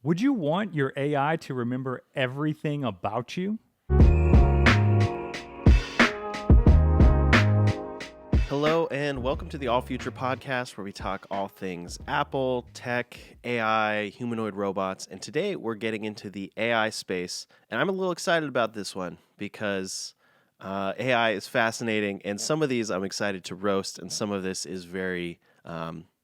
Would you want your AI to remember everything about you? Hello, and welcome to the All Future podcast, where we talk all things Apple, tech, AI, humanoid robots. And today we're getting into the AI space. And I'm a little excited about this one because AI is fascinating. And some of these I'm excited to roast, and some of this is very,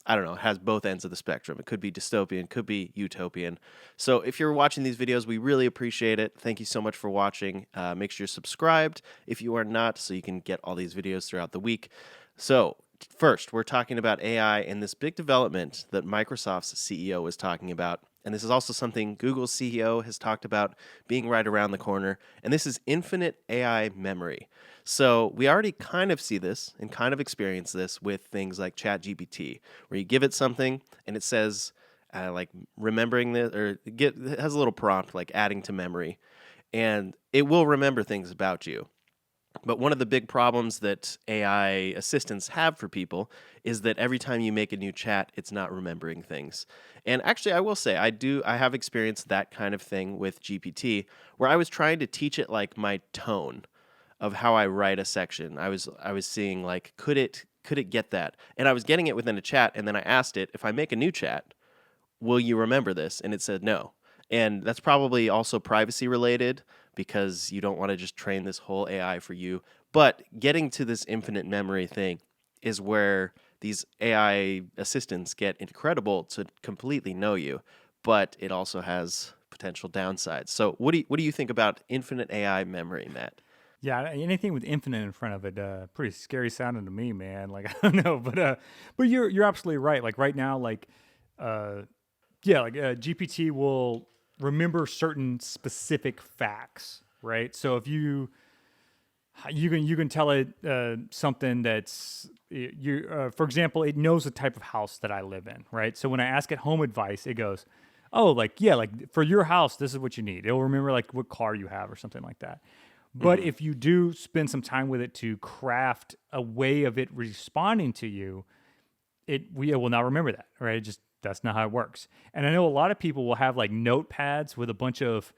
I don't know, has both ends of the spectrum. It could be dystopian, could be utopian. So if you're watching these videos, we really appreciate it. Thank you so much for watching. Make sure you're subscribed if you are not, so you can get all these videos throughout the week. So first, we're talking about AI and this big development that Microsoft's CEO was talking about. And this is also something Google's CEO has talked about being right around the corner. And this is infinite AI memory. So we already kind of see this and kind of experience this with things like ChatGPT, where you give it something and it says, like remembering this, or it has a little prompt like adding to memory, and it will remember things about you. But one of the big problems that AI assistants have for people is that every time you make a new chat, it's not remembering things. And actually, I will say I have experienced that kind of thing with GPT, where I was trying to teach it like my tone of how I write a section. I was seeing like could it get that? And I was getting it within a chat, and then I asked it, if I make a new chat, will you remember this? And it said no. And that's probably also privacy related, because you don't want to just train this whole AI for you. But getting to this infinite memory thing is where these AI assistants get incredible to completely know you, but it also has potential downsides. So what do you think about infinite AI memory, Matt? Yeah, anything with infinite in front of it, pretty scary sounding to me, man. Like I don't know, but you're absolutely right. Like right now, uh, GPT will remember certain specific facts, right? So if you can tell it something that's for example, it knows the type of house that I live in, right? So when I ask it home advice, it goes, oh, like yeah, like for your house, this is what you need. It'll remember like what car you have or something like that. But Hmm. if you do spend some time with it to craft a way of it responding to you, it will not remember that, right? It just that's not how it works. And I know a lot of people will have like notepads with a bunch of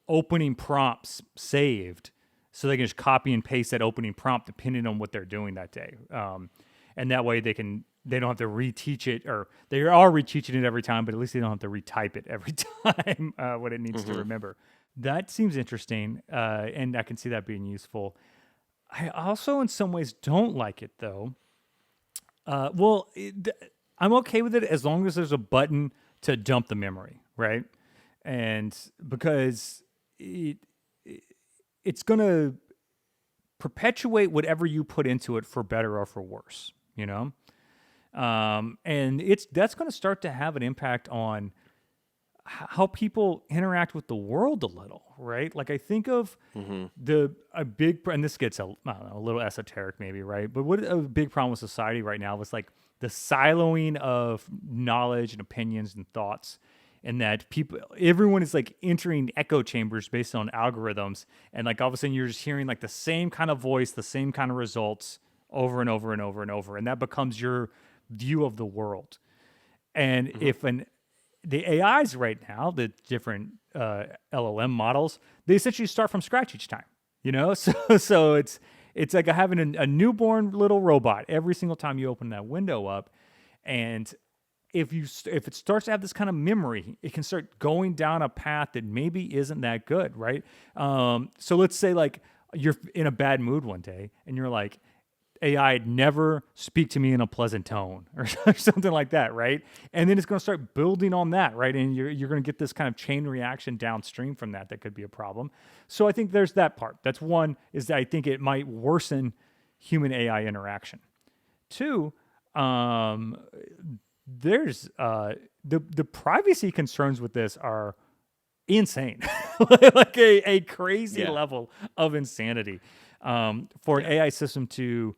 opening prompts saved, so they can just copy and paste that opening prompt depending on what they're doing that day. And that way they don't have to reteach it, or they are reteaching it every time, but at least they don't have to retype it every time what it needs to Hmm. remember. That seems interesting, and I can see that being useful. I also, in some ways, don't like it though. I'm okay with it as long as there's a button to dump the memory, right? And because it, it's going to perpetuate whatever you put into it for better or for worse, you know? And that's going to start to have an impact on how people interact with the world a little, right? Like I think of Hmm. a big, and this gets I don't know, a little esoteric maybe, right? But what a big problem with society right now is like the siloing of knowledge and opinions and thoughts, and that everyone is like entering echo chambers based on algorithms, and like all of a sudden you're just hearing like the same kind of voice, the same kind of results over and over and over and over, and that becomes your view of the world. And Hmm. if an the AIs right now, the different LLM models, they essentially start from scratch each time. You know, so it's like having a newborn little robot every single time you open that window up, and if it starts to have this kind of memory, it can start going down a path that maybe isn't that good, right? So let's say like you're in a bad mood one day, and you're like, AI never speak to me in a pleasant tone or something like that, right? And then it's going to start building on that, right? And you're going to get this kind of chain reaction downstream from that could be a problem. So I think there's that part. That's one, is that I think it might worsen human AI interaction. Two, um, there's the privacy concerns with this are insane, like a crazy Yeah. level of insanity for an Yeah. AI system to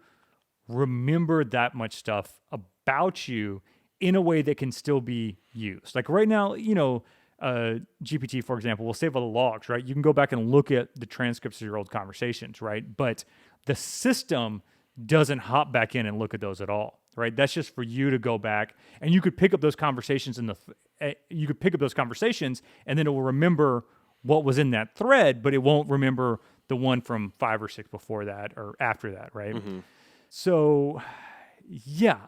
remember that much stuff about you in a way that can still be used. Like right now, GPT, for example, will save all the logs, right? You can go back and look at the transcripts of your old conversations, right? But the system doesn't hop back in and look at those at all. right? That's just for you to go back and you could pick up those conversations you could pick up those conversations and then it will remember what was in that thread, but it won't remember the one from 5 or 6 before that or after that, right? So, yeah,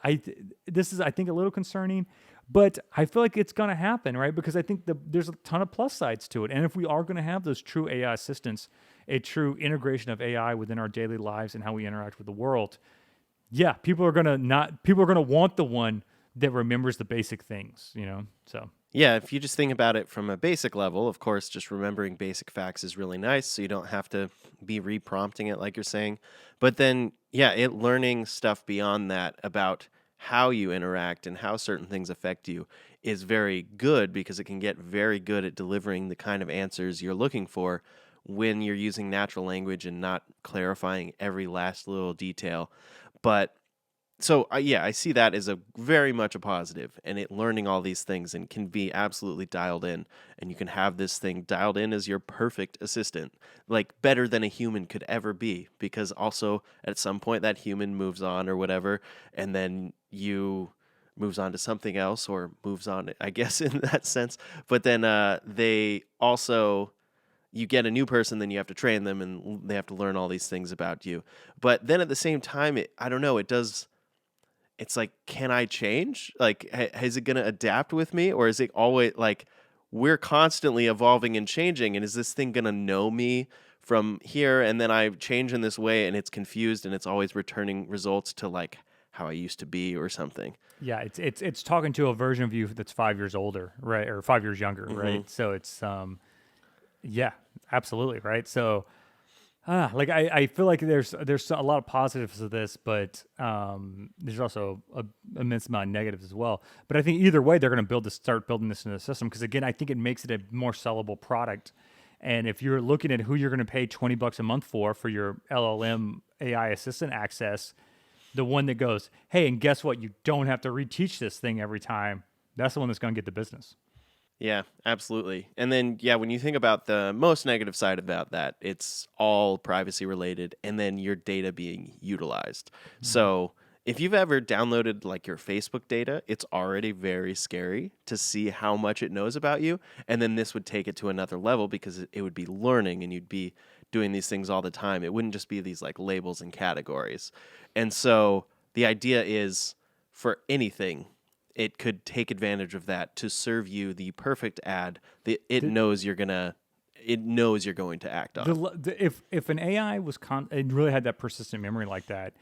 this is I think a little concerning, but I feel like it's going to happen, right? Because I think there's a ton of plus sides to it, and if we are going to have those true AI assistants, a true integration of AI within our daily lives and how we interact with the world, yeah, people are going to want the one that remembers the basic things, So Yeah, if you just think about it from a basic level, of course, just remembering basic facts is really nice. So you don't have to be reprompting it like you're saying. But then, yeah, it learning stuff beyond that about how you interact and how certain things affect you is very good because it can get very good at delivering the kind of answers you're looking for when you're using natural language and not clarifying every last little detail. But so yeah, I see that as a very much a positive, and it learning all these things and can be absolutely dialed in, and you can have this thing dialed in as your perfect assistant, like better than a human could ever be. Because also at some point that human moves on or whatever, and then you moves on to something else or moves on, I guess in that sense. But then they also you get a new person, then you have to train them, and they have to learn all these things about you. But then at the same time, I don't know, it does it's like, can I change? Like, is it going to adapt with me? Or is it always like we're constantly evolving and changing? And is this thing going to know me from here? And then I change in this way and it's confused and it's always returning results to like how I used to be or something. yeah, it's talking to a version of you that's 5 years older, right, or 5 years younger, right? So it's yeah, absolutely, right? So like I feel like there's a lot of positives to this, but there's also a immense amount of negatives as well. But I think either way, they're going to start building this into the system because again, I think it makes it a more sellable product. And if you're looking at who you're going to pay $20 a month for your LLM AI assistant access, the one that goes, hey, and guess what? You don't have to reteach this thing every time. That's the one that's going to get the business. Yeah, absolutely. And then, yeah, when you think about the most negative side about that, it's all privacy related and then your data being utilized. So if you've ever downloaded like your Facebook data, it's already very scary to see how much it knows about you. And then this would take it to another level because it would be learning and you'd be doing these things all the time. It wouldn't just be these like labels and categories. And so the idea is for anything, it could take advantage of that to serve you the perfect ad that it knows you're going to act on. If an AI it really had that persistent memory like that,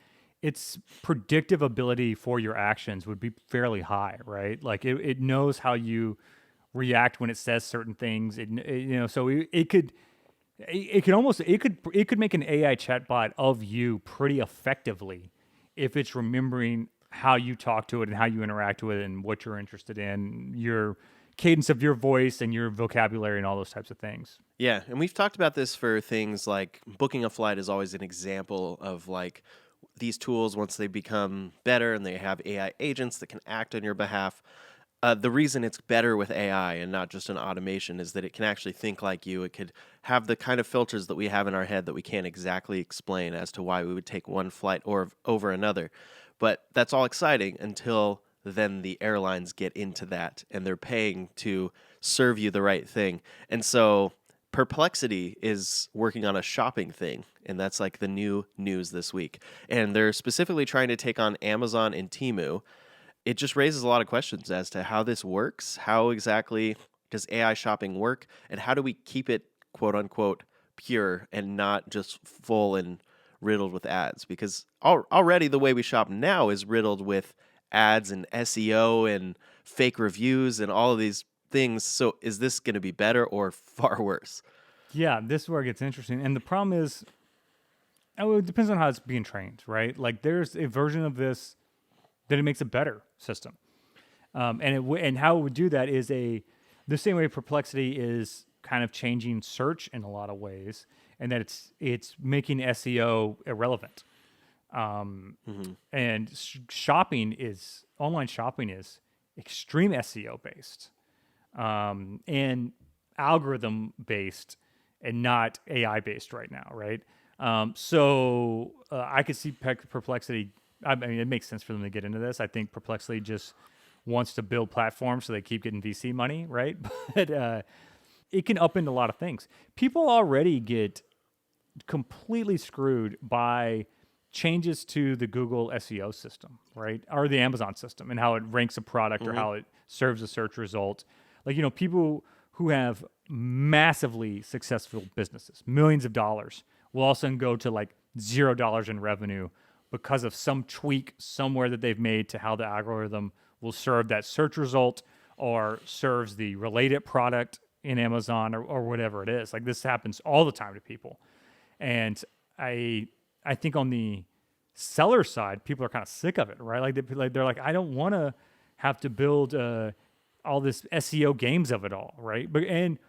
its predictive ability for your actions would be fairly high, right? Like it knows how you react when it says certain things. So it could make an AI chatbot of you pretty effectively if it's remembering how you talk to it and how you interact with it and what you're interested in, your cadence of your voice and your vocabulary and all those types of things. Yeah, and we've talked about this for things like booking a flight is always an example of like these tools once they become better and they have AI agents that can act on your behalf. The reason it's better with AI and not just an automation is that it can actually think like you. It could have the kind of filters that we have in our head that we can't exactly explain as to why we would take one flight or over another. But that's all exciting until then the airlines get into that and they're paying to serve you the right thing. And so Perplexity is working on a shopping thing, and that's like the new news this week. And they're specifically trying to take on Amazon and Temu. It just raises a lot of questions as to how this works. How exactly does AI shopping work? And how do we keep it, quote unquote, pure and not just full and riddled with ads? Because already the way we shop now is riddled with ads and SEO and fake reviews and all of these things. So is this going to be better or far worse? Yeah, this is where it gets interesting. And the problem is, it depends on how it's being trained, right? Like there's a version of this that it makes a better system. And how it would do that is the same way Perplexity is kind of changing search in a lot of ways, and that it's making SEO irrelevant. And online shopping is extreme SEO based, and algorithm based, and not AI based right now, right? So I could see Perplexity I mean, it makes sense for them to get into this. I think Perplexity just wants to build platforms so they keep getting VC money, right? But it can upend a lot of things. People already get completely screwed by changes to the Google SEO system, right? Or the Amazon system and how it ranks a product or how it serves a search result. Like, people who have massively successful businesses, millions of dollars, will all of a sudden go to like $0 in revenue because of some tweak somewhere that they've made to how the algorithm will serve that search result or serves the related product in Amazon or whatever it is. Like, this happens all the time to people. And I think on the seller side, people are kind of sick of it, right? They're like, I don't want to have to build all this SEO games of it all, right?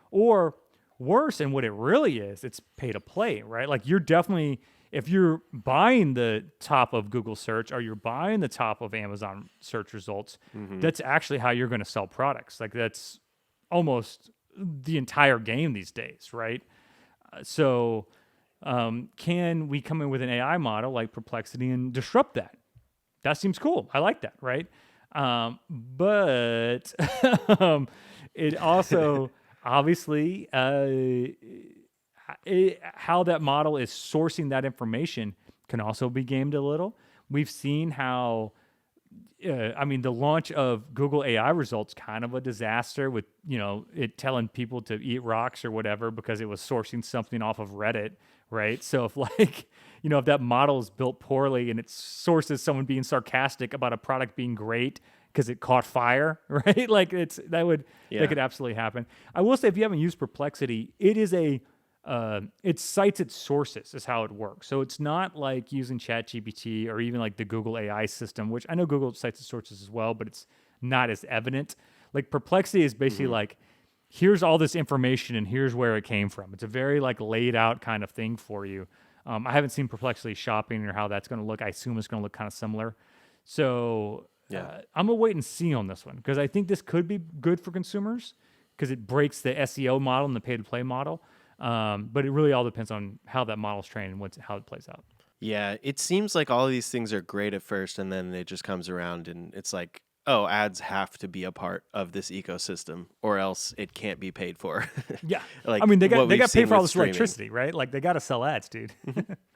Or worse, and what it really is, it's pay to play, right? Like, you're definitely, if you're buying the top of Google search or you're buying the top of Amazon search results, that's actually how you're going to sell products. Like, that's almost the entire game these days, right? So can we come in with an AI model like Perplexity and disrupt that? That seems cool. I like that, right? But it also obviously how that model is sourcing that information can also be gamed a little. We've seen how the launch of Google AI results kind of a disaster with, it telling people to eat rocks or whatever because it was sourcing something off of Reddit, right? So if that model is built poorly and it sources someone being sarcastic about a product being great because it caught fire, right? Like that could absolutely happen. I will say, if you haven't used Perplexity, it is it cites its sources is how it works. So it's not like using ChatGPT or even like the Google AI system, which I know Google cites its sources as well, but it's not as evident. Like, Perplexity is basically like, here's all this information and here's where it came from. It's a very like laid out kind of thing for you. I haven't seen Perplexity shopping or how that's going to look. I assume it's going to look kind of similar. So I'm going to wait and see on this one because I think this could be good for consumers because it breaks the SEO model and the pay to play model. But it really all depends on how that model's trained and how it plays out. Yeah, it seems like all of these things are great at first, and then it just comes around and it's like, oh, ads have to be a part of this ecosystem or else it can't be paid for. Yeah. Like, I mean, they got paid for all with this streaming. electricity, right? Like, they got to sell ads, dude.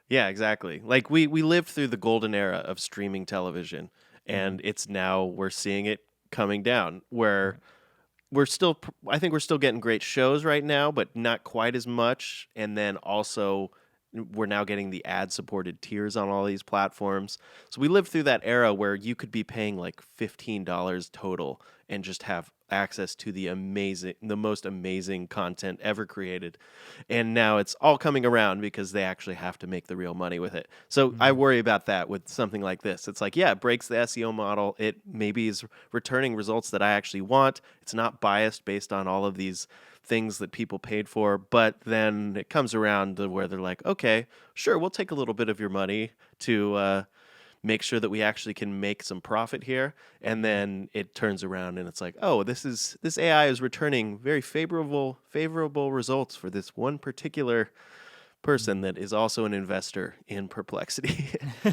Yeah, exactly. Like, we lived through the golden era of streaming television, and it's now we're seeing it coming down where I think we're still getting great shows right now, but not quite as much. And then also we're now getting the ad-supported tiers on all these platforms. So we lived through that era where you could be paying like $15 total and just have access to the most amazing content ever created. And now it's all coming around because they actually have to make the real money with it. So I worry about that with something like this. It's like, yeah, it breaks the SEO model. It maybe is returning results that I actually want. It's not biased based on all of these things that people paid for, but then it comes around to where they're like, okay, sure, we'll take a little bit of your money to make sure that we actually can make some profit here. And then it turns around and it's like, oh, this AI is returning very favorable results for this one particular person that is also an investor in Perplexity.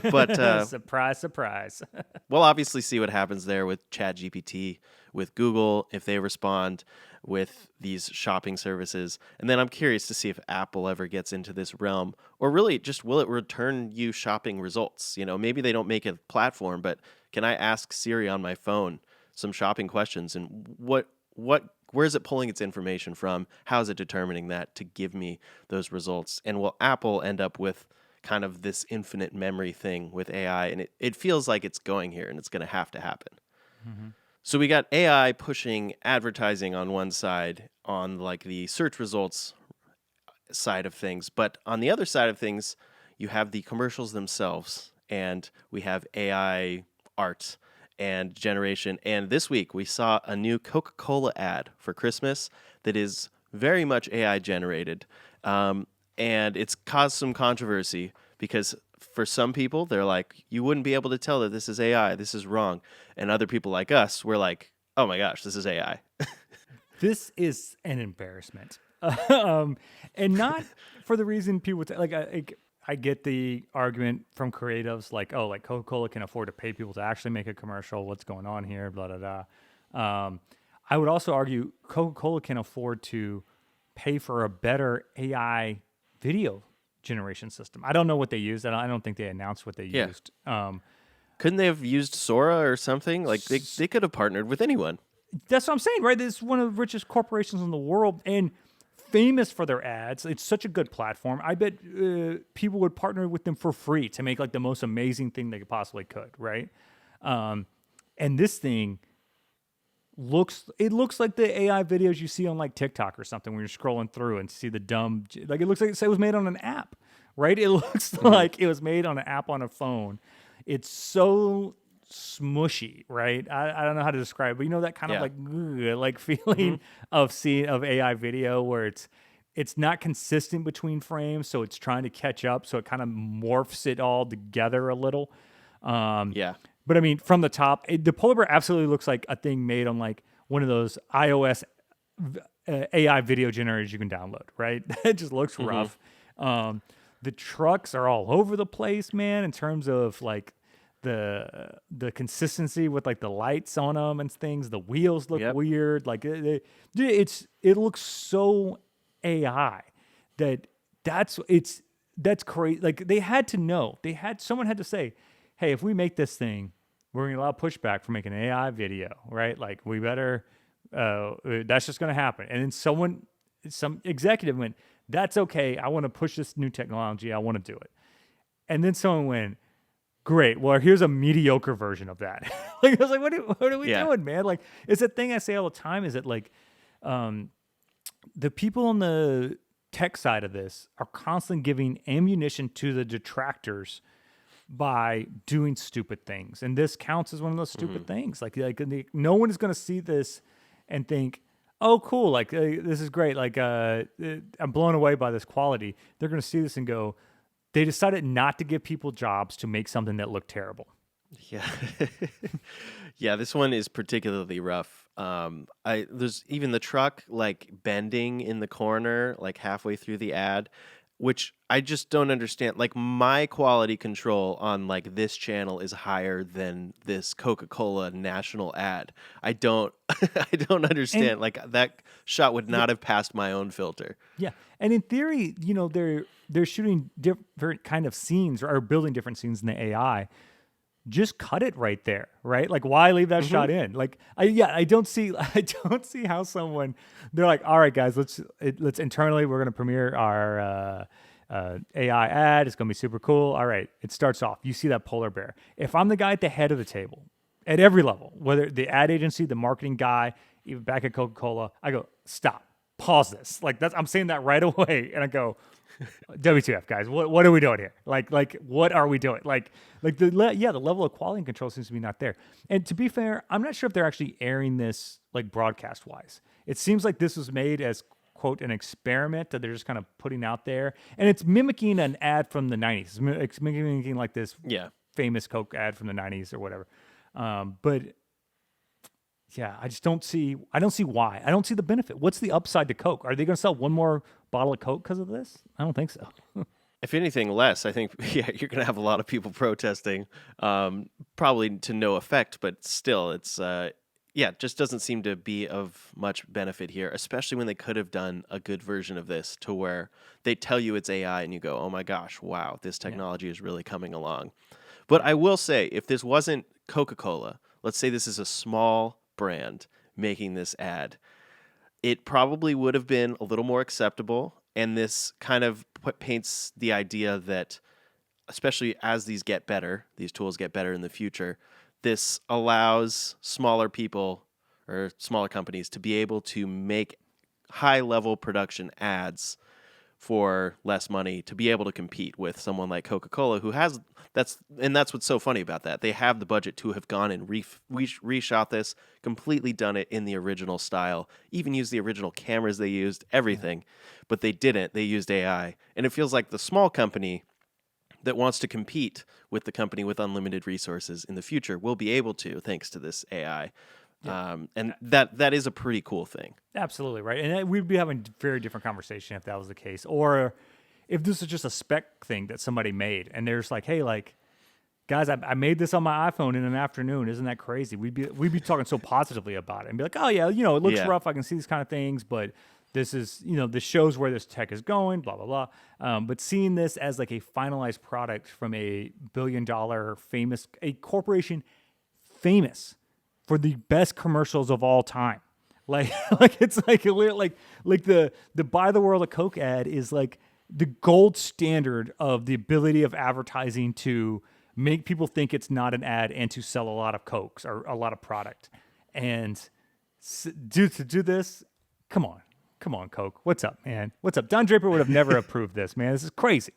But surprise. we'll obviously see what happens there with ChatGPT, with Google, if they respond with these shopping services. And then I'm curious to see if Apple ever gets into this realm, or really just will it return you shopping results? Maybe they don't make a platform, but can I ask Siri on my phone some shopping questions, and where is it pulling its information from? How is it determining that to give me those results? And will Apple end up with kind of this infinite memory thing with AI? And it feels like it's going here, and it's going to happen. Mm-hmm. So we got AI pushing advertising on one side, on like the search results side of things. But on the other side of things, you have the commercials themselves, and we have AI art and generation. And this week we saw a new Coca-Cola ad for Christmas that is very much AI generated. And it's caused some controversy because for some people, they're like, you wouldn't be able to tell that this is AI. This is wrong. And other people like us, we're like, oh my gosh, this is AI. This is an embarrassment. And not for the reason people like I get the argument from creatives like, oh, like Coca-Cola can afford to pay people to actually make a commercial. What's going on here? Blah, blah, blah. I would also argue Coca-Cola can afford to pay for a better AI video generation system. I don't know what they used. I don't think they announced what they Yeah. used. Couldn't they have used Sora or something? Like they could have partnered with anyone. That's what I'm saying, right? This is one of the richest corporations in the world and famous for their ads. It's such a good platform. I bet people would partner with them for free to make like the most amazing thing they possibly could, right? And this thing looks like the AI videos you see on like TikTok or something when you're scrolling through and see the dumb, like it looks like it was made on an app, right? It looks like it was made on an app on a phone. It's so smushy, right? I don't know how to describe it, but you know that kind of like feeling of AI video where it's not consistent between frames, so it's trying to catch up, so it kind of morphs it all together a little. Yeah. But I mean, from the top, the polar bear absolutely looks like a thing made on like one of those iOS AI video generators you can download, right? It just looks rough. The trucks are all over the place, man, in terms of like the consistency with like the lights on them and things. The wheels look weird. Like it looks so AI that's crazy. Like they had to know. Someone had to say, hey, if we make this thing, we're gonna get a lot of pushback for making an AI video, right? Like we better. That's just gonna happen. And then some executive went, that's okay. I want to push this new technology. I want to do it. And then someone went, great. Well, here's a mediocre version of that. Like I was like, what are we doing, man? Like it's a thing I say all the time. Is that like the people on the tech side of this are constantly giving ammunition to the detractors by doing stupid things, and this counts as one of those stupid things. Like no one is going to see this and think, oh, cool, like this is great. Like I'm blown away by this quality. They're going to see this and go, they decided not to give people jobs to make something that looked terrible. Yeah. Yeah, this one is particularly rough. There's even the truck like bending in the corner, like halfway through the ad, which I just don't understand. Like my quality control on like this channel is higher than this Coca-Cola national ad. I don't I don't understand. And like that shot would not have passed my own filter. Yeah, and in theory, you know, they're shooting different kind of scenes or building different scenes in the AI. Just cut it right there, right? Like, why leave that shot in? Like, I don't see how someone they're like, all right, guys, let's internally we're gonna premiere our AI ad. It's gonna be super cool. All right, it starts off. You see that polar bear. If I'm the guy at the head of the table, at every level, whether the ad agency, the marketing guy, even back at Coca-Cola, I go, stop, pause this. Like I'm saying that right away, and I go, WTF, guys? What are we doing here? Like what are we doing? Like the level of quality and control seems to be not there. And to be fair, I'm not sure if they're actually airing this like broadcast wise. It seems like this was made as quote an experiment that they're just kind of putting out there, and it's mimicking an ad from the 90s. It's mimicking like this famous Coke ad from the 90s or whatever. But yeah, I don't see why. I don't see the benefit. What's the upside to Coke? Are they going to sell one more bottle of Coke because of this? I don't think so. If anything less, I think you're going to have a lot of people protesting, probably to no effect, but still, it's it just doesn't seem to be of much benefit here, especially when they could have done a good version of this to where they tell you it's AI and you go, oh my gosh, wow, this technology is really coming along. But I will say, if this wasn't Coca-Cola, let's say this is a small brand making this ad, it probably would have been a little more acceptable. And this kind of paints the idea that, especially as these tools get better in the future, this allows smaller people or smaller companies to be able to make high-level production ads for less money to be able to compete with someone like Coca-Cola, who has that's what's so funny about that. They have the budget to have gone and reshot this, completely done it in the original style, even used the original cameras they used, everything. But they didn't. They used AI. And it feels like the small company that wants to compete with the company with unlimited resources in the future will be able to, thanks to this AI. And that is a pretty cool thing. Absolutely, right. And we'd be having a very different conversation if that was the case. Or if this is just a spec thing that somebody made and there's like, hey, like, guys, I made this on my iPhone in an afternoon. Isn't that crazy? We'd be talking so positively about it and be like, oh yeah, it looks Yeah. rough. I can see these kind of things, but this is, this shows where this tech is going. Blah blah blah. But seeing this as like a finalized product from a billion-dollar a corporation famous for the best commercials of all time. Like, like it's like the Buy the World of Coke ad is like the gold standard of the ability of advertising to make people think it's not an ad and to sell a lot of Cokes or a lot of product. And to do this, come on, Coke. What's up, man? What's up? Don Draper would have never approved this, man. This is crazy.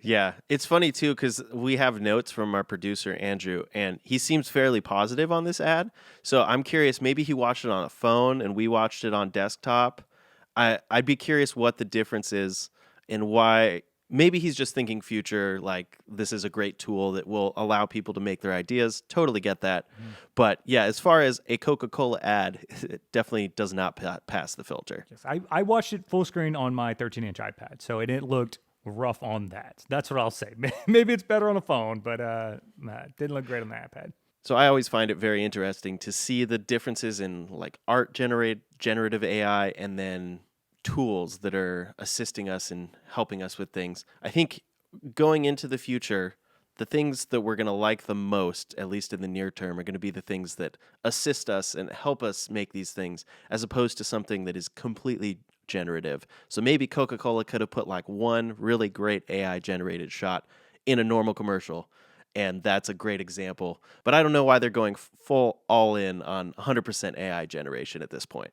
Yeah, it's funny too because we have notes from our producer Andrew, and he seems fairly positive on this ad. So I'm curious, maybe he watched it on a phone and we watched it on desktop. I'd be curious what the difference is and why. Maybe he's just thinking future, like this is a great tool that will allow people to make their ideas. Totally get that. But yeah, as far as a Coca-Cola ad, it definitely does not pass the filter. Yes, I watched it full screen on my 13-inch iPad, so it looked rough on that. That's what I'll say. Maybe it's better on a phone, but it didn't look great on the iPad. So I always find it very interesting to see the differences in like generative AI and then tools that are assisting us and helping us with things. I think going into the future, the things that we're going to like the most, at least in the near term, are going to be the things that assist us and help us make these things, as opposed to something that is completely generative. So maybe Coca-Cola could have put like one really great AI generated shot in a normal commercial, and that's a great example. But I don't know why they're going full all in on 100% AI generation at this point.